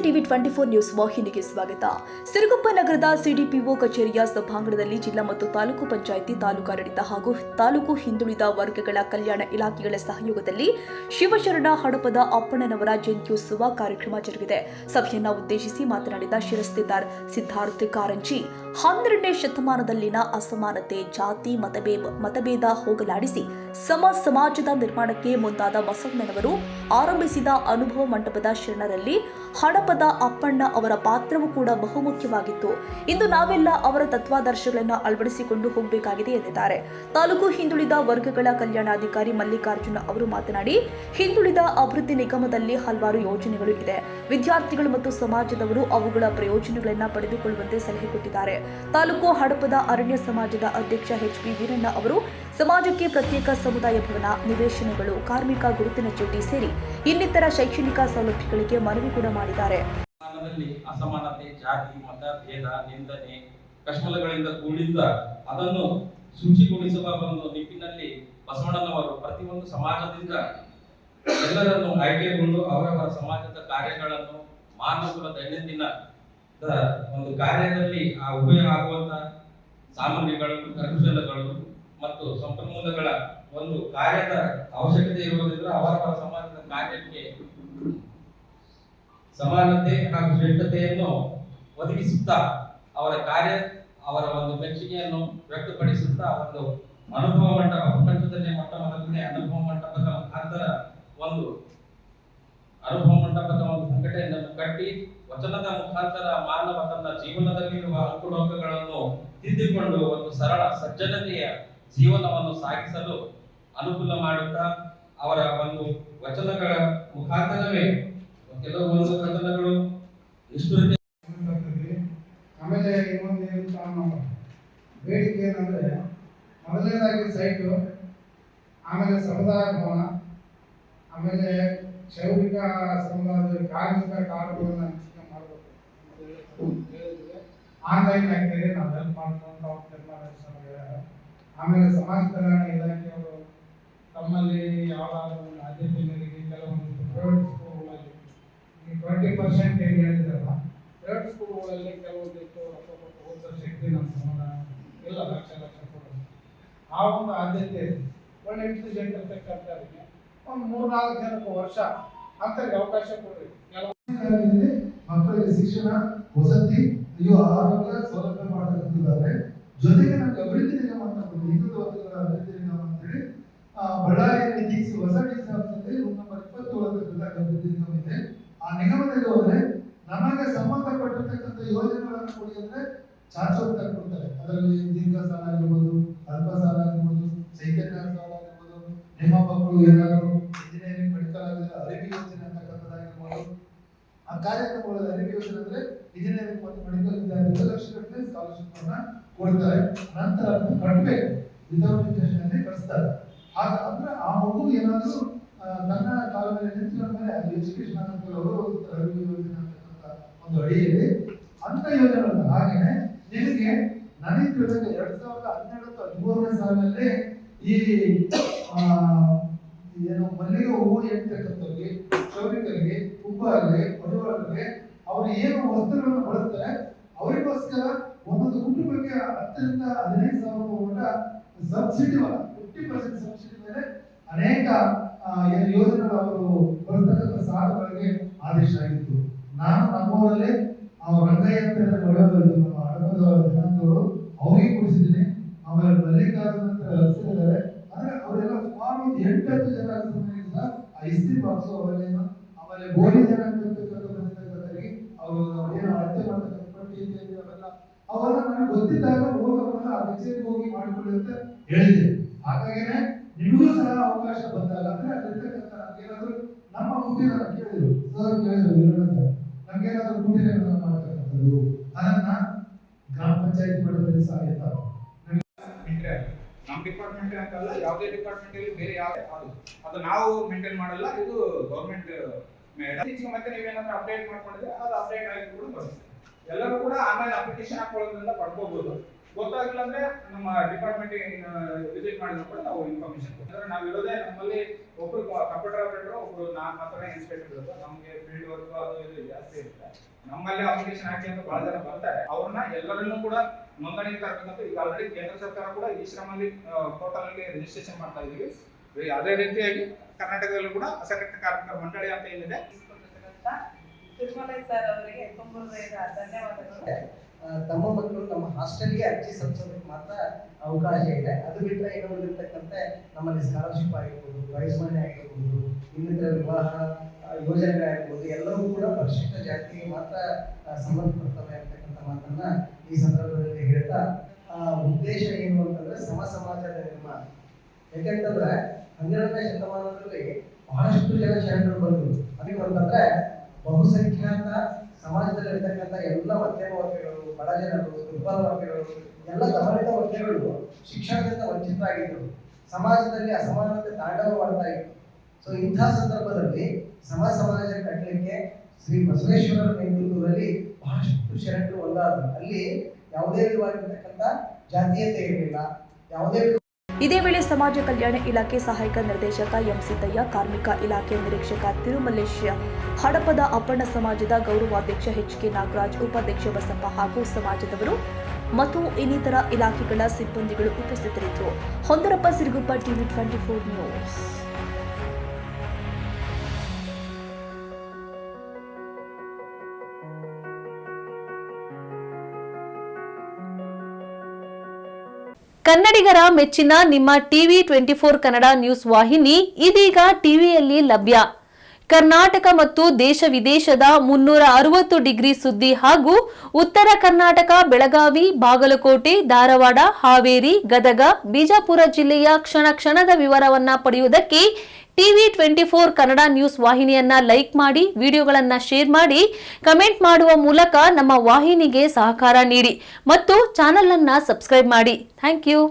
TV 24 news ವಾಹಿನಿಗೆ ಸ್ವಾಗತ. ಸಿರುಗುಪ್ಪ ನಗರದ ಸಿಡಿಪಿಒ ಕಚೇರಿಯ ಸಭಾಂಗಣದಲ್ಲಿ ಜಿಲ್ಲಾ ಮತ್ತು ತಾಲೂಕು ಪಂಚಾಯಿತಿ, ತಾಲೂಕಾಡಳಿತ ಹಾಗೂ ತಾಲೂಕು ಹಿಂದುಳಿದ ವರ್ಗಗಳ ಕಲ್ಯಾಣ ಇಲಾಖೆಗಳ ಸಹಯೋಗದಲ್ಲಿ ಶಿವಶರಣ ಹಡಪದ ಅಪ್ಪಣ್ಣನವರ ಜಯಂತ್ಯುತ್ಸವ ಕಾರ್ಯಕ್ರಮ ಜರುಗಿದೆ. ಸಭೆಯನ್ನು ಉದ್ದೇಶಿಸಿ ಮಾತನಾಡಿದ ಶಿರಸ್ತೇದಾರ್ ಸಿದ್ಧಾರ್ಥ ಕಾರಂಜಿ, 12ನೇ ಶತಮಾನದಲ್ಲಿನ ಅಸಮಾನತೆ, ಜಾತಿ, ಮತಭೇದ ಹೋಗಲಾಡಿಸಿ ಸಮಾಜದ ನಿರ್ಮಾಣಕ್ಕೆ ಮುಂದಾದ ಬಸವಣ್ಣನವರು ಆರಂಭಿಸಿದ ಅನುಭವ ಮಂಟಪದ ಶರಣರಲ್ಲಿ ಹಡಪದ ಅಪ್ಪಣ್ಣ ಅವರ ಪಾತ್ರವೂ ಕೂಡ ಬಹುಮುಖ್ಯವಾಗಿತ್ತು. ಇಂದು ನಾವೆಲ್ಲ ಅವರ ತತ್ವಾದರ್ಶಗಳನ್ನು ಅಳವಡಿಸಿಕೊಂಡು ಹೋಗಬೇಕಾಗಿದೆ ಎಂದಿದ್ದಾರೆ. ತಾಲೂಕು ಹಿಂದುಳಿದ ವರ್ಗಗಳ ಕಲ್ಯಾಣಾಧಿಕಾರಿ ಮಲ್ಲಿಕಾರ್ಜುನ ಅವರು ಮಾತನಾಡಿ, ಹಿಂದುಳಿದ ಅಭಿವೃದ್ಧಿ ನಿಗಮದಲ್ಲಿ ಹಲವಾರು ಯೋಜನೆಗಳು ಇದೆ. ವಿದ್ಯಾರ್ಥಿಗಳು ಮತ್ತು ಸಮಾಜದವರು ಅವುಗಳ ಪ್ರಯೋಜನಗಳನ್ನು ಪಡೆದುಕೊಳ್ಳುವಂತೆ ಸಲಹೆ ಕೊಟ್ಟಿದ್ದಾರೆ. ತಾಲೂಕು ಹಡಪದ ಅರಣ್ಯ ಸಮಾಜದ ಅಧ್ಯಕ್ಷ ಎಚ್.ಪಿ. ವೀರಣ್ಣ ಅವರು ಸಮಾಜಕ್ಕೆ ಪ್ರತ್ಯೇಕ ಸಮುದಾಯ ಭವನ, ನಿವೇಶನಗಳು, ಕಾರ್ಮಿಕ ಗುರುತಿನ ಚೀಟಿ ಸೇರಿ ಇನ್ನಿತರ ಶೈಕ್ಷಣಿಕ ಸೌಲಭ್ಯಗಳಿಗೆ ಮನವಿ ಕೂಡ ಮಾಡಿದ್ದಾರೆ. ಅಸಮಾನತೆ, ಜಾತಿ, ಮತ ಭೇದ, ನಿಂದನೆ, ಕಷ್ಟಗಳಿಂದ ಕೂಡಿದ್ದ ಅದನ್ನು ಶುಚಿಗೊಳಿಸುವ ಒಂದು ನಿಟ್ಟಿನಲ್ಲಿ ಬಸವಣ್ಣನವರು ಪ್ರತಿಯೊಂದು ಸಮಾಜದಿಂದ ಎಲ್ಲರನ್ನು ಆಯ್ಕೆಗೊಂಡು ಅವರವರ ಸಮಾಜದ ಕಾರ್ಯಗಳನ್ನು ಮಾನವರ ದೈನಂದಿನ ಒಂದು ಕಾರ್ಯದಲ್ಲಿ ಆ ಉಪಯೋಗ ಆಗುವಂತಹ ಸಾಮಗ್ರಿಗಳು, ಕರಕುಶಲಗಳು ಮತ್ತು ಸಂಪನ್ಮೂಲಗಳ ಒಂದು ಕಾರ್ಯದ ಅವಶ್ಯಕತೆ ಇರುವುದರಿಂದ ಅವರವರ ಸಮಾಜದ ಕಾರ್ಯಕ್ಕೆ ಸಮಾನತೆ ಹಾಗೂ ಶ್ರೇಷ್ಠತೆಯನ್ನು ಒದಗಿಸುತ್ತಾ ಅವರ ಒಂದು ಮೆಚ್ಚುಗೆಯನ್ನು ವ್ಯಕ್ತಪಡಿಸುತ್ತಾ ಒಂದು ಅನುಭವ ಮಂಟಪ, ಪ್ರಪಂಚದಲ್ಲೇ ಮೊದಲನೇ ಅನುಭವ ಮಂಟಪದ ಮುಖಾಂತರ ಒಂದು ಸಂಘಟನೆಯನ್ನು ಕಟ್ಟಿ ವಚನದ ಮುಖಾಂತರ ಮಾನವ ತನ್ನ ಜೀವನದಲ್ಲಿರುವ ಅಂಕುಡೊಂಕುಗಳನ್ನು ತಿದ್ದಿಕೊಂಡು ಒಂದು ಸರಳ ಸಜ್ಜನತೆಯ ಜೀವನವನ್ನು ಸಾಗಿಸಲು ಅನುಕೂಲ ಮಾಡುತ್ತಾ ಅವರ ಒಂದು ವಚನಗಳ ಮುಖಾಂತರವೇ ಕೆಲವೊಂದು ವಚನಗಳು ನಿಷ್ಠುರತೆ. ಆಮೇಲೆ ಇನ್ನೊಂದು ಬೇಡಿಕೆ ಏನಂದ್ರೆ, ಮೊದಲನೇದಾಗಿ ಸೈಟು, ಆಮೇಲೆ ಸಮುದಾಯ ಭವನ, ಆಮೇಲೆ ಕ್ಷೌರಿಕ ಸಮುದಾಯದ ಕಾರ್ಮಿಕ ಕಾರ್ಯಗಳನ್ನು ಹಂಚಿಕೆ ಮಾಡಬೇಕು. ಆನ್ಲೈನ್ ಆಗ್ತದೆ, ನಾವು ಹೆಲ್ಪ್ ಮಾಡ್ಕೊಂಡು ಆಮೇಲೆ ಸಮಾಜ ಕಲ್ಯಾಣ ಇಲಾಖೆಯವರು ತಮ್ಮಲ್ಲಿ ಯಾವಾಗಲೂ ಆದ್ಯತೆ ಮೇರೆಗೆ ಕೆಲವೊಂದು ಪ್ರೈವೇಟ್ ಸ್ಕೂಲ್ಗಳಲ್ಲಿ 20% ಏನು ಹೇಳಿದ್ರಲ್ಲ, ಪ್ರೈವೇಟ್ ಸ್ಕೂಲ್ಗಳಲ್ಲಿ ಕೆಲವೊಂದಿಷ್ಟು ರೊಕ್ಕ ಕೊಟ್ಟು ಓದಿಸೋ ಶಕ್ತಿ ನಮ್ಮ ಸಮಾಧಾನ ಇಲ್ಲ, ಲಕ್ಷ ಕೊಡೋದು ಆ ಒಂದು ಆದ್ಯತೆ ಒಳ್ಳೆ ಇಂಟೆಲಿಜೆಂಟ್ ಇರ್ತಕ್ಕಂಥವ್ರಿಗೆ ಒಂದು 3-4 ಜನಕ್ಕೆ ವರ್ಷ ಅಂತರಿಗೆ ಅವಕಾಶ ಕೊಡ್ರಿ. ಮಕ್ಕಳಿಗೆ ಶಿಕ್ಷಣ, ವಸತಿ, ಆರೋಗ್ಯ ಸೌಲಭ್ಯ ಮಾಡತಕ್ಕಂಥದ್ದಾದ್ರೆ ಜೊತೆಗೆ ನಮ್ಗೆ ಅಭಿವೃದ್ಧಿ ನಿಗಮ ಅಂತ ಹಿಂದುಳಿದ ವರ್ಗಗಳ ಅಭಿವೃದ್ಧಿ ನಿಗಮ ಅಂತೇಳಿ ಬಳ್ಳಾರಿಯಲ್ಲಿ DC ಹೊಸ DC ಆಫೀಸಲ್ಲಿ ರೂಮ್ ನಂಬರ್ 27 ಅಭಿವೃದ್ಧಿ ನಿಗಮ ಇದೆ. ಆ ನಿಗಮದಲ್ಲಿ ಹೋದ್ರೆ ನಮಗೆ ಸಂಬಂಧಪಟ್ಟಿರ್ತಕ್ಕಂಥ ಯೋಜನೆಗಳನ್ನು ಕೊಡಿ ಅಂದ್ರೆ ಚಾಚೋಟ ಕೊಡ್ತಾರೆ. ಅದರಲ್ಲಿ ದೀರ್ಘ ಸಾಲ ಆಗಿರ್ಬೋದು, ಅಲ್ಪ ಸಾಲ ಆಗಿರ್ಬೋದು, ಚೈತನ್ಯ ಸಾಲ ಆಗಿರ್ಬೋದು, ನಿಮ್ಮ ಮಕ್ಕಳು ಏನಾದರೂ ಇಂಜಿನಿಯರಿಂಗ್, ಮೆಡಿಕಲ್ ಆಗಿದ್ರೆ ಅರಿವಿ ಯೋಜನೆ ಅಂತಕ್ಕಂಥದ್ದಾಗಿರ್ಬೋದು. ಆ ಕಾರ್ಯಕ್ರಮಗಳ ಅರಿವಿ ಯೋಜನೆ ಅಂದ್ರೆ ಇಂಜಿನಿಯರಿಂಗ್ ಮತ್ತು ಮೆಡಿಕಲ್ ವಿದ್ಯಾರ್ಥಿ 2 ಲಕ್ಷ ಗಟ್ಟಲೆ ಸ್ಕಾಲರ್ಶಿಪ್ ಅನ್ನ ಕೊಡ್ತಾರೆ. ನಂತರ ಅದನ್ನು ಕಟ್ಟಬೇಕು, ವಿತೌಟ್ ಇಂಟೆನ್ಷನ್ ಕಳಿಸ್ತಾರೆ. ಅಂದ್ರೆ ಆ ಮಗು ಏನಾದರೂ ನನ್ನ ಕಾಲ ಮೇಲೆ ನಿಂತಿರೋ ಮೇಲೆ ಎಜುಕೇಶನ್ ಅರಿವಿ ಯೋಜನೆ ಅಂತಕ್ಕಂಥ ಒಂದು ಅಡಿಯಲ್ಲಿ ಅಂತ ಯೋಜನೆಗಳು. ಹಾಗೆಯೇ ನಿಮಗೆ ನನಗೆ ತಿಳಿದಾಗ 2012-13ನೇ ಸಾಲಿನಲ್ಲಿ ಈ ಏನು ಮಲ್ಲಿಗೆ ಹೂವು ಇರ್ತಕ್ಕಂಥವ್ರಿಗೆ, ಕ್ಷೌರಿಕರಿಗೆ, ಕುಂಬಾರಿಗೆ, ಮಡಿವಾಳರಿಗೆ ಅವರು ಏನು ವಸ್ತುಗಳನ್ನು ಬಳಸ್ತಾರೆ ಅವರಿಗೋಸ್ಕರ ಒಂದೊಂದು ಕುಟುಂಬಕ್ಕೆ 10,000 ರಿಂದ 15,000 ಸಬ್ಸಿಡಿ, 50% ಸಬ್ಸಿಡಿ ಮೇಲೆ ಅನೇಕ ಯೋಜನೆಗಳು ಅವರು ಬರ್ತಕ್ಕಂಥ ಸಾಲಗಳಿಗೆ ಆದೇಶ ಆಗಿತ್ತು. ನಾನು ನಮ್ಮೂರಲ್ಲಿ ರಂಗಯ್ಯ ಅಂತ ನಮ್ಮ ಹಡಪದ ಜನರು ಅವರಿಗೆ ಕೊಡಿಸಿದ್ದೀನಿ. ಆಮೇಲೆ ಮಲ್ಲಿಕಾರ್ಜುನ ಅಂತ ಹಸಿರಿದ್ದಾರೆ. ಅಂದ್ರೆ ಅವರೆಲ್ಲ ಸುಮಾರು 8-10 ಜನ ಐಸಿ ಬಾಕ್ಸ್ ಅವರೇನು, ಆಮೇಲೆ ಬೋಲಿ ಜನ ಅಂತಕ್ಕಂಥವರಿಗೆ ಅವರು ಏನು ಅಳತೆ ಮಾಡ್ತಕ್ಕಂಥ ಪಟ್ಟಿ ಅವೆಲ್ಲ ಅವೆಲ್ಲ ನನಗೆ ಗೊತ್ತಿದ್ದಾಗ ಹೋಗೋಲ್ಲ, ಆ ಕಚೇರಿಗೆ ಹೋಗಿ ಮಾಡಿಕೊಳ್ಳಿ ಅಂತ ಹೇಳಿದೆ. ಹಾಗಾಗಿನೇ ನಿಮಗೂ ಸಹ ಅವಕಾಶ ಬಂದಾಗ ಅಂದ್ರೆ ಅಲ್ಲಿರ್ತಕ್ಕಂಥ ನಮ್ಗೇನಾದ್ರು ನಮ್ಮ ಗುಂಡಿನ ಕೇಳಿದ್ರು, ಸರ್ ಕೇಳಿದ್ರು, ನಮ್ಗೇನಾದ್ರು ಗುಂಡಿನ ಮಾಡ್ತಕ್ಕಂಥದ್ದು ಅದನ್ನ ಗ್ರಾಮ ಪಂಚಾಯತ್ ಮಟ್ಟದಲ್ಲಿ ಸಹ ಇರ್ತಾರೆ. ನಮ್ಮ ಡಿಪಾರ್ಟ್ಮೆಂಟ್ ಅಂತಲ್ಲ, ಯಾವುದೇ ಡಿಪಾರ್ಟ್ಮೆಂಟ್ ಅಲ್ಲಿ ಬೇರೆ ಯಾವುದೇ ಅದು ನಾವು ಮೇಂಟೈನ್ ಮಾಡಲ್ಲ, ಇದು ಗೌರ್ಮೆಂಟ್ ಮತ್ತೆ ನೀವೇನಾದ್ರೂ ಅಪ್ಡೇಟ್ ಮಾಡ್ಕೊಂಡಿದ್ರೆ ಅದು ಅಪ್ಡೇಟ್ ಆಗಿ ಕೂಡ ಬರುತ್ತೆ. ಎಲ್ಲರೂ ಕೂಡ ಆನ್ಲೈನ್ ಅಪ್ಲಿಕೇಶನ್ ಹಾಕೊಳ್ಳೋದ್ರಿಂದ ಪಡ್ಕೋಬಹುದು. ಗೊತ್ತಾಗಿಲ್ಲ ಅಂದ್ರೆ ನಮ್ಮ ಡಿಪಾರ್ಟ್ಮೆಂಟ್ ವಿಸಿಟ್ ಮಾಡಿದ್ರು ಕೂಡ ನಾವು ಇನ್ಫಾರ್ಮೇಶನ್ ಕೊಡ್ತಾರೆ. ನಾವು ಇರೋದೇ ನಮ್ಮಲ್ಲಿ ಒಬ್ರು ಕಂಪ್ಯೂಟರ್ ಆಪರೇಟರ್, ಒಬ್ರು ಮಾತ್ರ ಇನ್ಸ್ಪೆಕ್ಟರ್ ಇರೋದು. ನಮಗೆ ಫೀಲ್ಡ್ ವರ್ಕ್ ಅದು ಇದು ಜಾಸ್ತಿ ಇರುತ್ತೆ. ನಮ್ಮಲ್ಲಿ ಅಪ್ಲಿಕೇಶನ್ ಹಾಕಿ ಅಂತ ಬಹಳ ಜನ ಬರ್ತಾರೆ. ಅವ್ರನ್ನ ಎಲ್ಲರನ್ನೂ ಕೂಡ ನೋಂದಣಿ ತರಬೇಕಂತ ಈಗ ಆಲ್ರೆಡಿ ಕೇಂದ್ರ ಸರ್ಕಾರ ಕೂಡ ಈ ಶ್ರಮಲ್ಲಿ ಪೋರ್ಟಲ್ ಅಲ್ಲಿ ರಿಜಿಸ್ಟ್ರೇಷನ್ ಮಾಡ್ತಾ ಇದೀವಿ. ಅದೇ ರೀತಿಯಾಗಿ ಕರ್ನಾಟಕದಲ್ಲೂ ಕೂಡ ಅಸಂಘಟಿತ ಕಾರ್ಮಿಕರ ಮಂಡಳಿ ಅಂತ ಏನಿದೆ, ತಿರುಮಲೈ ಸರ್ ಅವರಿಗೆ ತುಂಬ ಧನ್ಯವಾದಗಳು. ತಮ್ಮ ಮಕ್ಕಳು ನಮ್ಮ ಹಾಸ್ಟೆಲ್ಗೆ ಅರ್ಜಿ ಸಲ್ಲಿಸೋದಕ್ಕೆ ಮಾತ್ರ ಅವಕಾಶ ಇದೆ. ಅದು ಬಿಟ್ಟರೆ ಈಗ ಬಂದಿರತಕ್ಕಂಥ ನಮ್ಮಲ್ಲಿ ಸ್ಕಾಲರ್ಶಿಪ್ ಆಗಿರ್ಬೋದು, ಪ್ರೈಸ್ ಮನಿ ಆಗಿರ್ಬೋದು, ಇನ್ನಿತರ ವಿವಾಹ ಯೋಜನೆಗಳಾಗಿರ್ಬೋದು, ಎಲ್ಲವೂ ಕೂಡ ಪರಿಶಿಷ್ಟ ಜಾತಿಗೆ ಮಾತ್ರ ಸಂಬಂಧಪಡ್ತವೆ ಅಂತಕ್ಕಂಥ ಮಾತನ್ನ ಈ ಸಂದರ್ಭದಲ್ಲಿ ಹೇಳ್ತಾ, ಉದ್ದೇಶ ಏನು ಅಂತಂದ್ರೆ ಸಮಾಜದ ನಿರ್ಮಾಣ. ಯಾಕೆಂತಂದ್ರೆ 12ನೇ ಶತಮಾನದಲ್ಲಿ ಬಹಳಷ್ಟು ಜನ ಶರಣರು ಬಂದರು. ಅದಕ್ಕೆ ಅಂತಂದ್ರೆ ಬಹುಸಂಖ್ಯಾತ ಸಮಾಜದಲ್ಲಿ ಇರ್ತಕ್ಕಂಥ ಎಲ್ಲ ಮಧ್ಯಮ ವರ್ಗಗಳು, ಬಡ ಜನರು, ದುರ್ಬಲ ವರ್ಗಗಳು, ಎಲ್ಲ ದಮನಿತ ವರ್ಗಗಳು ಶಿಕ್ಷಣದಿಂದ ವಂಚಿತರಾಗಿದ್ದರು. ಸಮಾಜದಲ್ಲಿ ಅಸಮಾನತೆ ತಾಂಡವ ಮಾಡ್ತಾ ಇತ್ತು. ಸೊ ಇಂಥ ಸಂದರ್ಭದಲ್ಲಿ ಸಮಾಜ ಕಟ್ಟಲಿಕ್ಕೆ ಶ್ರೀ ಬಸವೇಶ್ವರರ ನೇತೃತ್ವದಲ್ಲಿ ಬಹಳಷ್ಟು ಶರಣರು ಒಂದಾದರು. ಅಲ್ಲಿ ಯಾವುದೇ ವಿಧವಾಗಿರ್ತಕ್ಕಂಥ ಜಾತೀಯತೆ ಇರಲಿಲ್ಲ. ಯಾವುದೇ ಇದೇ ವೇಳೆ ಸಮಾಜ ಕಲ್ಯಾಣ ಇಲಾಖೆ ಸಹಾಯಕ ನಿರ್ದೇಶಕ ಎಂ ಸಿದ್ದಯ್ಯ, ಕಾರ್ಮಿಕ ಇಲಾಖೆ ನಿರೀಕ್ಷಕ ತಿರುಮಲೇಶ್, ಹಡಪದ ಅಪ್ಪಣ್ಣ ಸಮಾಜದ ಗೌರವಾಧ್ಯಕ್ಷ ಎಚ್.ಕೆ. ನಾಗರಾಜ್, ಉಪಾಧ್ಯಕ್ಷ ಬಸಪ್ಪ ಹಾಗೂ ಸಮಾಜದವರು ಮತ್ತು ಇನ್ನಿತರ ಇಲಾಖೆಗಳ ಸಿಬ್ಬಂದಿಗಳು ಉಪಸ್ಥಿತರಿದ್ದರು. ಹೊಂದರಪ್ಪ ಸಿರುಗುಪ್ಪ, ಟಿವಿ 24 ನ್ಯೂಸ್. ಕನ್ನಡಿಗರ ಮೆಚ್ಚಿನ ನಿಮ್ಮ ಟಿವಿ 24 ಕನ್ನಡ ನ್ಯೂಸ್ ವಾಹಿನಿ ಇದೀಗ ಟಿವಿಯಲ್ಲಿ ಲಭ್ಯ. ಕರ್ನಾಟಕ ಮತ್ತು ದೇಶ ವಿದೇಶದ 360 ಡಿಗ್ರಿ ಸುದ್ದಿ ಹಾಗೂ ಉತ್ತರ ಕರ್ನಾಟಕ, ಬೆಳಗಾವಿ, ಬಾಗಲಕೋಟೆ, ಧಾರವಾಡ, ಹಾವೇರಿ, ಗದಗ, ಬಿಜಾಪುರ ಜಿಲ್ಲೆಯ ಕ್ಷಣದ ವಿವರವನ್ನ ಪಡೆಯುವುದಕ್ಕೆ ಟಿವಿ 24 ಕನ್ನಡ ನ್ಯೂಸ್ ವಾಹಿನಿಯನ್ನ ಲೈಕ್ ಮಾಡಿ, ವಿಡಿಯೋಗಳನ್ನ ಶೇರ್ ಮಾಡಿ, ಕಮೆಂಟ್ ಮಾಡುವ ಮೂಲಕ ನಮ್ಮ ವಾಹಿನಿಗೆ ಸಹಕಾರ ನೀಡಿ ಮತ್ತು ಚಾನೆಲ್ ಅನ್ನ ಸಬ್ಸ್ಕ್ರೈಬ್ ಮಾಡಿ. Thank you.